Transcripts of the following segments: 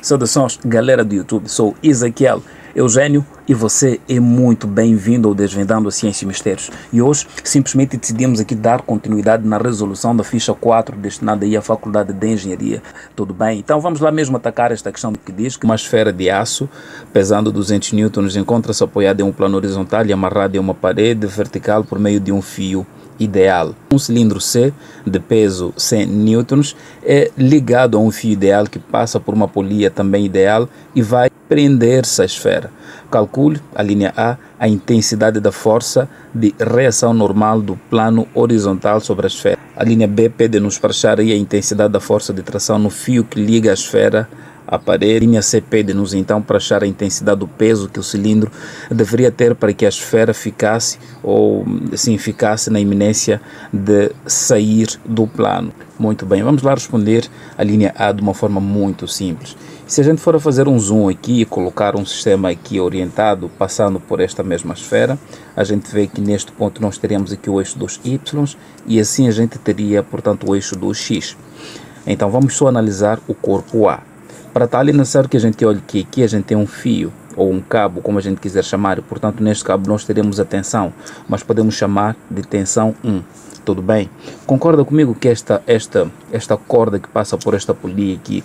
Saudações, galera do YouTube. Sou Ezequiel Eugênio e você é muito bem-vindo ao Desvendando a Ciência e Mistérios. E hoje simplesmente decidimos aqui dar continuidade na resolução da ficha 4 destinada aí à Faculdade de Engenharia. Tudo bem? Então vamos lá mesmo atacar esta questão que diz que uma esfera de aço pesando 200 newtons encontra-se apoiada em um plano horizontal e amarrada em uma parede vertical por meio de um fio ideal. Um cilindro C de peso 100 newtons é ligado a um fio ideal que passa por uma polia também ideal e vai prender-se à esfera. Calcule, a linha A intensidade da força de reação normal do plano horizontal sobre a esfera. A linha B pede-nos para achar aí a intensidade da força de tração no fio que liga a esfera à parede. A linha C pede-nos então para achar a intensidade do peso que o cilindro deveria ter para que a esfera ficasse na iminência de sair do plano. Muito bem, vamos lá responder a linha A de uma forma muito simples. Se a gente for a fazer um zoom aqui e colocar um sistema aqui orientado passando por esta mesma esfera, a gente vê que neste ponto nós teríamos aqui o eixo dos Y e assim a gente teria, portanto, o eixo do X. Então vamos só analisar o corpo A. Para tal é necessário que a gente olhe que aqui a gente tem um fio ou um cabo, como a gente quiser chamar, e portanto neste cabo nós teremos a tensão, mas podemos chamar de tensão 1. Tudo bem? Concorda comigo que esta corda que passa por esta polia aqui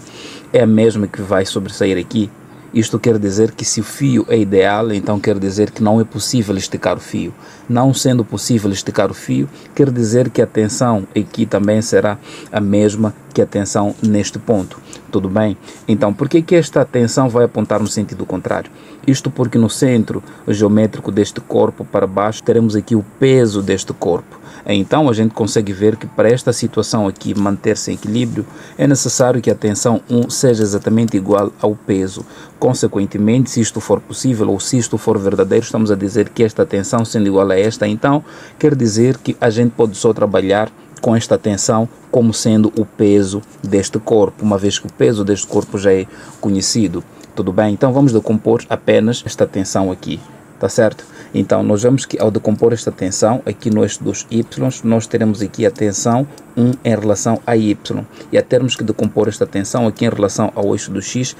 é a mesma que vai sobressair aqui? Isto quer dizer que se o fio é ideal, então quer dizer que não é possível esticar o fio. Não sendo possível esticar o fio, quer dizer que a tensão aqui também será a mesma que a tensão neste ponto. Tudo bem? Então, por que esta tensão vai apontar no sentido contrário? Isto porque no centro geométrico deste corpo para baixo teremos aqui o peso deste corpo. Então a gente consegue ver que para esta situação aqui manter-se em equilíbrio é necessário que a tensão 1 seja exatamente igual ao peso. Consequentemente, se isto for possível ou se isto for verdadeiro, estamos a dizer que esta tensão sendo igual a esta, então quer dizer que a gente pode só trabalhar com esta tensão como sendo o peso deste corpo, uma vez que o peso deste corpo já é conhecido. Tudo bem? Então vamos decompor apenas esta tensão aqui, tá certo? Então nós vemos que ao decompor esta tensão aqui no eixo dos Y, nós teremos aqui a tensão 1 em relação a Y. E a termos que decompor esta tensão aqui em relação ao eixo do X,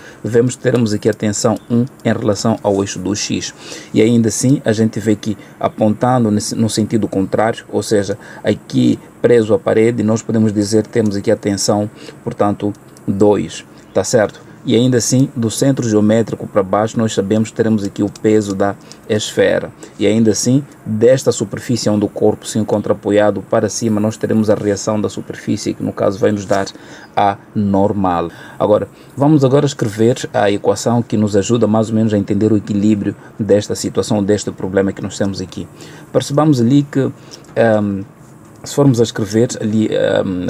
teremos aqui a tensão 1 em relação ao eixo do X. E ainda assim a gente vê que apontando no sentido contrário, ou seja, aqui preso à parede, nós podemos dizer que temos aqui a tensão, portanto, 2, tá certo? E ainda assim, do centro geométrico para baixo, nós sabemos que teremos aqui o peso da esfera. E ainda assim, desta superfície onde o corpo se encontra apoiado para cima, nós teremos a reação da superfície, que no caso vai nos dar a normal. Agora, vamos agora escrever a equação que nos ajuda mais ou menos a entender o equilíbrio desta situação, deste problema que nós temos aqui. Percebamos ali que se formos a escrever ali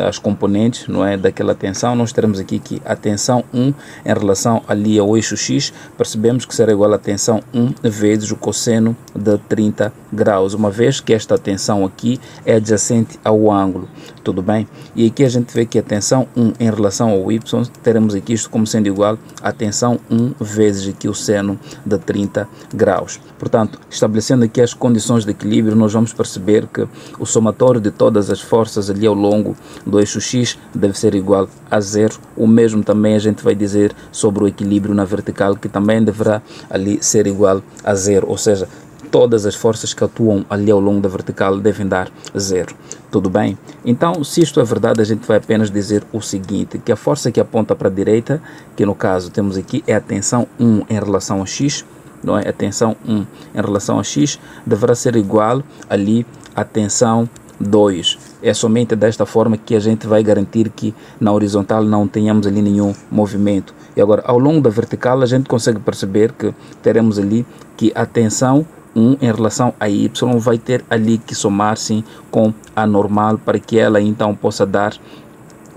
as componentes, não é, daquela tensão, nós teremos aqui que a tensão 1 em relação ali ao eixo X, percebemos que será igual a tensão 1 vezes o cosseno de 30 graus, uma vez que esta tensão aqui é adjacente ao ângulo. Tudo bem? E aqui a gente vê que a tensão 1 em relação ao Y, teremos aqui isto como sendo igual a tensão 1 vezes aqui o seno de 30 graus. Portanto, estabelecendo aqui as condições de equilíbrio, nós vamos perceber que o somatório de todas as forças ali ao longo do eixo X deve ser igual a 0. O mesmo também a gente vai dizer sobre o equilíbrio na vertical, que também deverá ali ser igual a 0, ou seja, todas as forças que atuam ali ao longo da vertical devem dar 0. Tudo bem? Então, se isto é verdade, a gente vai apenas dizer o seguinte, que a força que aponta para a direita, que no caso temos aqui, é a tensão 1 em relação a X, não é? A tensão 1 em relação a X deverá ser igual ali à tensão 2. É somente desta forma que a gente vai garantir que na horizontal não tenhamos ali nenhum movimento. E agora, ao longo da vertical, a gente consegue perceber que teremos ali que a tensão 1 em relação a Y vai ter ali que somar-se com a normal para que ela então possa dar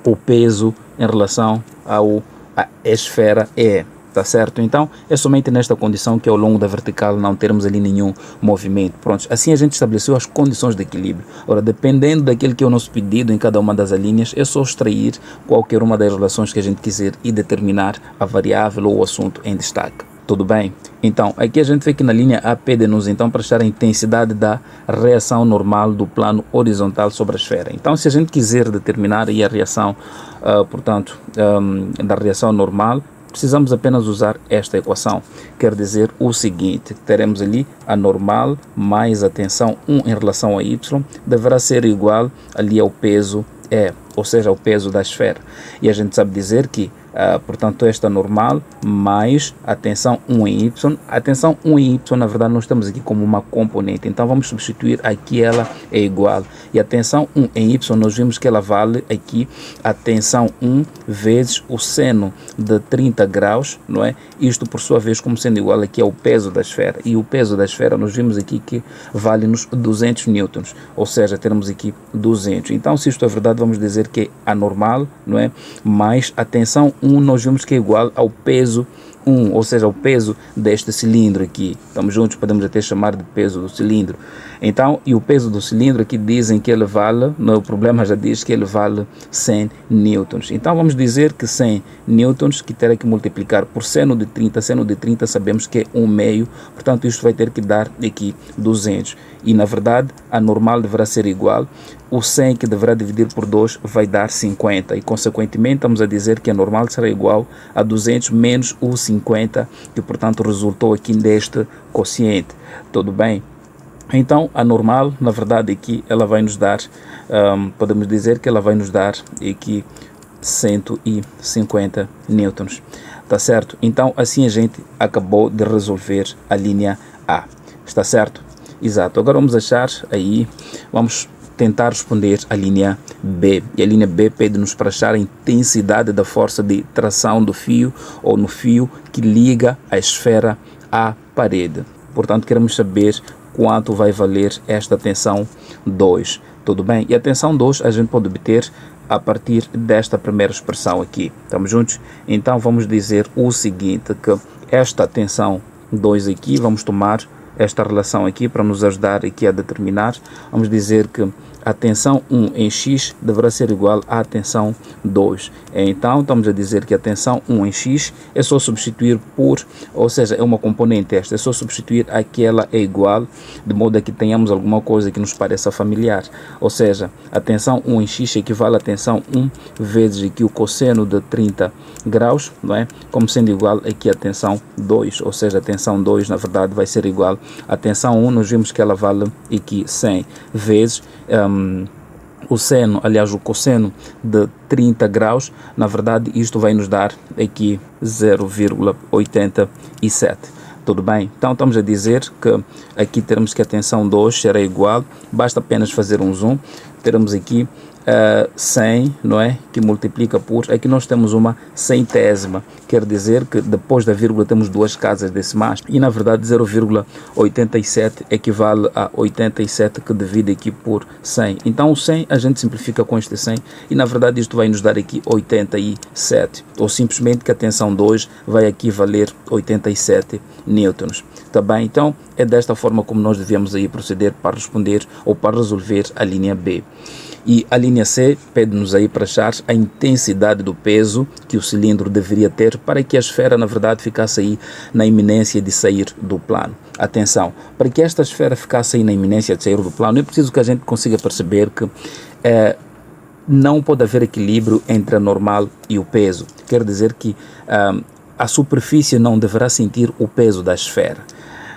o peso em relação à esfera E. Tá certo? Então, é somente nesta condição que ao longo da vertical não teremos ali nenhum movimento. Pronto, assim a gente estabeleceu as condições de equilíbrio. Ora, dependendo daquilo que é o nosso pedido em cada uma das linhas, é só extrair qualquer uma das relações que a gente quiser e determinar a variável ou o assunto em destaque. Tudo bem? Então, aqui a gente vê que na linha A pede-nos então para achar a intensidade da reação normal do plano horizontal sobre a esfera. Então, se a gente quiser determinar aí a reação, da reação normal, precisamos apenas usar esta equação. Quer dizer o seguinte, teremos ali a normal mais a tensão 1 em relação a y deverá ser igual ali ao peso E, ou seja, ao peso da esfera. E a gente sabe dizer que, portanto, esta normal mais a tensão 1 em y. A tensão 1 em y, na verdade, nós temos aqui como uma componente. Então, vamos substituir aqui, ela é igual. E a tensão 1 em y, nós vimos que ela vale aqui a tensão 1 vezes o seno de 30 graus, não é? Isto, por sua vez, como sendo igual aqui ao peso da esfera. E o peso da esfera, nós vimos aqui que vale-nos 200 newtons. Ou seja, teremos aqui 200. Então, se isto é verdade, vamos dizer que a normal, não é? Mais a tensão 1, nós vimos que é igual ao peso 1, ou seja, o peso deste cilindro aqui. Estamos juntos, podemos até chamar de peso do cilindro. Então, e o peso do cilindro aqui dizem que ele vale, no problema já diz que ele vale 100 newtons. Então, vamos dizer que 100 newtons, que terá que multiplicar por seno de 30 sabemos que é 1/2, portanto, isto vai ter que dar aqui 200. E, na verdade, a normal deverá ser igual. O 100 que deverá dividir por 2 vai dar 50 e, consequentemente, estamos a dizer que a normal será igual a 200 menos o 50, que, portanto, resultou aqui deste quociente. Tudo bem? Então, a normal, na verdade, aqui ela vai nos dar, podemos dizer que ela vai nos dar aqui 150 newtons. Tá certo? Então, assim a gente acabou de resolver a linha A. Está certo? Exato. Agora vamos achar aí, vamos tentar responder a linha B. E a linha B pede-nos para achar a intensidade da força de tração do fio ou no fio que liga a esfera à parede. Portanto, queremos saber quanto vai valer esta tensão 2. Tudo bem? E a tensão 2 a gente pode obter a partir desta primeira expressão aqui. Estamos juntos? Então, vamos dizer o seguinte, que esta tensão 2 aqui, vamos tomar esta relação aqui para nos ajudar aqui a determinar. Vamos dizer que a tensão 1 em x deverá ser igual à tensão 2. Então, estamos a dizer que a tensão 1 em x é só substituir por, ou seja, é uma componente esta, é só substituir aquela é igual, de modo a que tenhamos alguma coisa que nos pareça familiar. Ou seja, a tensão 1 em x equivale a tensão 1 vezes aqui o cosseno de 30 graus, não é? Como sendo igual aqui a tensão 2, ou seja, a tensão 2, na verdade, vai ser igual à tensão 1, nós vimos que ela vale aqui 100 vezes o seno, aliás, o cosseno de 30 graus, na verdade, isto vai nos dar aqui 0,87. Tudo bem? Então, estamos a dizer que aqui teremos que a tensão 2 será igual, basta apenas fazer um zoom, teremos aqui 100, não é? Que multiplica por, aqui nós temos uma centésima, quer dizer que depois da vírgula temos duas casas decimais e na verdade 0,87 equivale a 87 que divide aqui por 100. Então o 100 a gente simplifica com este 100 e na verdade isto vai nos dar aqui 87, ou simplesmente que a tensão 2 vai aqui valer 87 newtons. Tá bem? Então é desta forma como nós devemos aí proceder para responder ou para resolver a linha B. E a linha C pede-nos aí para achar a intensidade do peso que o cilindro deveria ter para que a esfera, na verdade, ficasse aí na iminência de sair do plano. Atenção, para que esta esfera ficasse aí na iminência de sair do plano, é preciso que a gente consiga perceber que não pode haver equilíbrio entre a normal e o peso. Quer dizer que a superfície não deverá sentir o peso da esfera.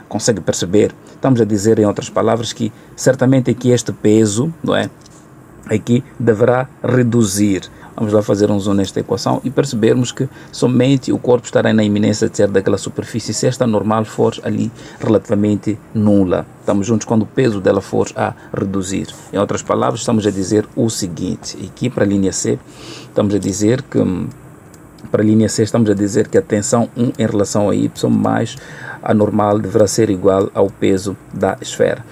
Consegue perceber? Estamos a dizer, em outras palavras, que certamente aqui este peso, não é? Aqui deverá reduzir. Vamos lá fazer um zoom nesta equação e percebermos que somente o corpo estará na iminência de ser daquela superfície se esta normal for ali relativamente nula. Estamos juntos quando o peso dela for a reduzir. Em outras palavras, estamos a dizer o seguinte, aqui para a linha C, estamos a dizer que para a linha C estamos a dizer que a tensão 1 em relação a y mais a normal deverá ser igual ao peso da esfera.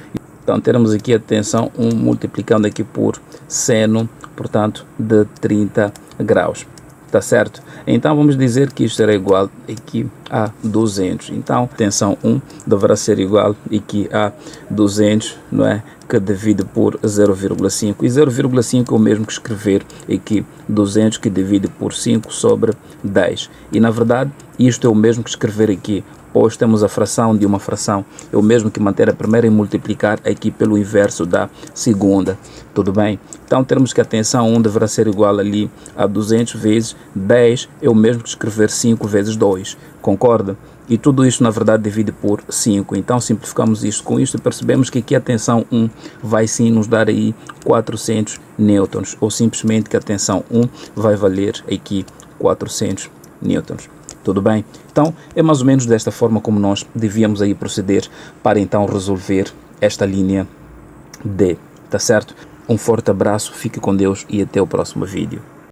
Então, teremos aqui a tensão 1 multiplicando aqui por seno, portanto, de 30 graus. Está certo? Então, vamos dizer que isto será igual aqui a 200. Então, tensão 1 deverá ser igual aqui a 200, não é? que divide por 0,5. E 0,5 é o mesmo que escrever aqui 200 que divide por 5 sobre 10. E na verdade, isto é o mesmo que escrever aqui, pois temos a fração de uma fração. É o mesmo que manter a primeira e multiplicar aqui pelo inverso da segunda. Tudo bem? Então temos que a tensão 1 deverá ser igual ali a 200 vezes 10. É o mesmo que escrever 5 vezes 2. Concorda? E tudo isso, na verdade, divide por 5. Então, simplificamos isto com isto e percebemos que aqui a tensão 1 vai sim nos dar aí 400 nêutrons. Ou simplesmente que a tensão 1 vai valer aqui 400 nêutrons. Tudo bem? Então, é mais ou menos desta forma como nós devíamos aí proceder para então resolver esta linha D. Tá certo? Um forte abraço, fique com Deus e até o próximo vídeo.